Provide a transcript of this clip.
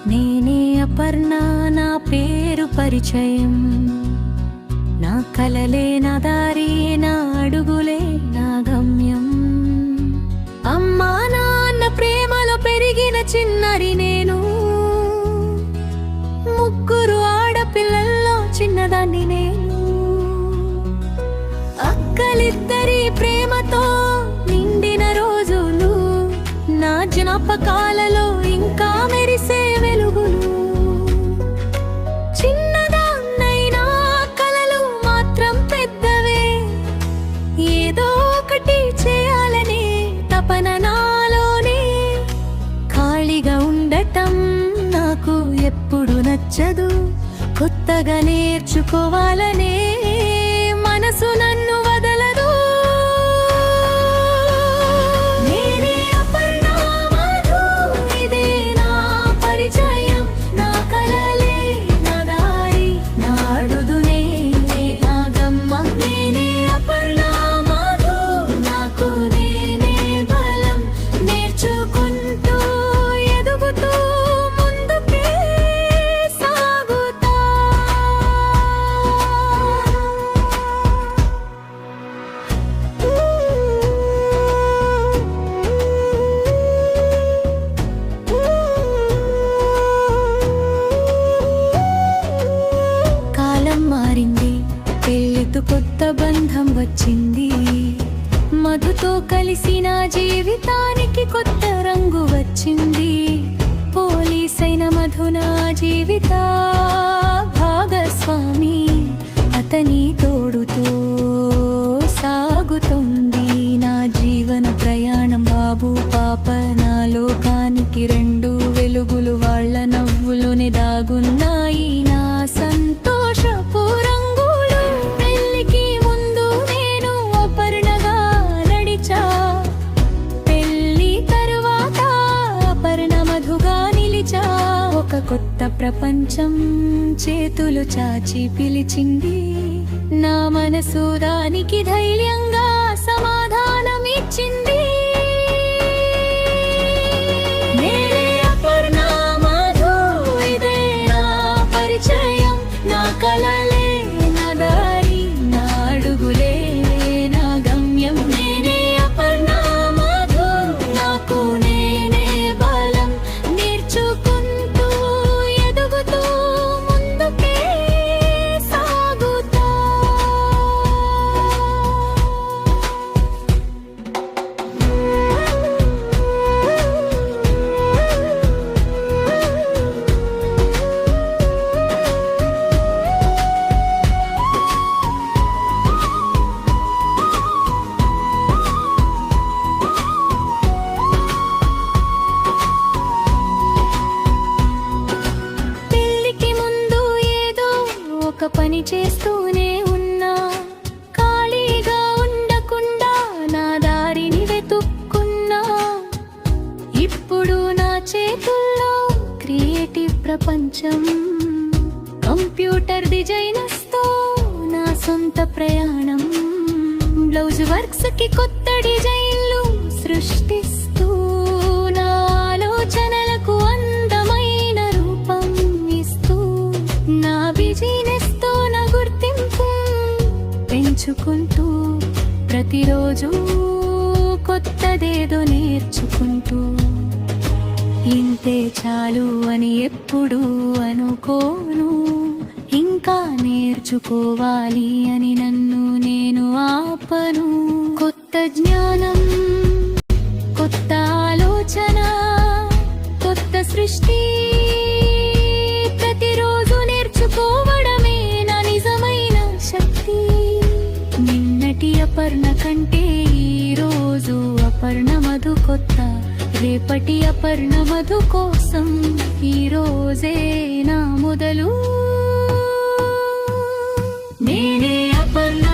నేనే అపర్ణ, నా పేరు పరిచయం. నా కలలే నా దారి, నా అడుగులే నా గమ్యం. అమ్మా నాన్న ప్రేమలో పెరిగిన చిన్నరి నేను. ముగ్గురు ఆడపిల్లల్లో చిన్నదాన్ని నేను. అక్కలిద్దరి ప్రేమతో నిండిన రోజులు నా జ్ఞాపకాలలో ఇంకా మెరిసే వెలుగులు. చిన్నదాన్నైనా కలలు మాత్రం పెద్దవే. ఏదో ఒకటి చేయాలనే తపన నాలోనే. ఖాళీగా ఉండటం నాకు ఎప్పుడు నచ్చదు. కొత్తగా నేర్చుకోవాలనే మనసు నన్ను వదలదు. నేనే అపర్ణ మధు, ఇదే నా పరిచయం. నా కలలే నా దారి, నా అడుగునే నా గమ్యం. నేనే అపర్ణ మధు, నాకు నేనే బలం. నేర్చుకుంటూ ఎదుగుతూ ముందుకే సాగుతా. కాలం మారింది, పెళ్ళితో కొత్త బంధం వచ్చింది. మధుతో కలిసి నా జీవితానికి కొత్త రంగు వచ్చింది. పోలీసైన మధు నా జీవిత భాగస్వామి. అతని తోడుతో సాగుతుంది నా జీవన ప్రయాణం. బాబు పాప నా లోకానికి రెండు వెలుగులు. వాళ్ళ నవ్వులోనే దాగున్నాయి నా సంతోషపు రంగులు. పెళ్ళికి ముందు నేను అపర్ణగా నడిచా. పెళ్ళి తరువాత అపర్ణ మధుగా నిలిచా. ఒక కొత్త ప్రపంచం చేతులు చాచి పిలిచింది. నా మనసు దానికి ధైర్యంగా సమాధానం ఇచ్చింది. నేనే అపర్ణ మధు, ఇదే నా పరిచయం. నా కలలే నా దారి, నా అడుగులే నా గమ్యం. నేనే అపర్ణ మధు, నాకు నేనే బలం. నేర్చుకుంటూ ఎదుగుతూ ముందుకే సాగుతా. పెళ్ళికి ముందు ఏదో ఒక పని చేస్తూనే ఉన్నా. ఖాళీగా ఉండకుండా నా దారిని వెతుక్కున్నా. ఇప్పుడు నా చేతుల్లో క్రియేటివ్ ప్రపంచం. కంప్యూటర్ డిజైనర్స్తో నా సొంత ప్రయాణం. బ్లౌజ్ వర్క్స్ కి కొత్త డిజైన్లు సృష్టిస్తూ నా ఆలోచనలకు అందమైన రూపం ఇస్తూ. నా బిజినెస్ తో నా గుర్తింపు పెంచుకుంటూ. ప్రతిరోజు కొత్తదేదో నేర్చుకుంటూ. ఇంతే చాలు అని ఎప్పుడు అనుకోను. ఇంకా నేర్చుకోవాలి అని నన్ను నేను ఆపను. కొత్త జ్ఞానం, కొత్త ఆలోచన, కొత్త సృష్టి. ప్రతిరోజు నేర్చుకోవడమే నా నిజమైన శక్తి. నిన్నటి అపర్ణ కంటే ఈరోజు అపర్ణ మధు కొత్త. రేపటి అపర్ణ మధు కోసం ఈరోజే నా మొదలు. నేనే అపర్ణ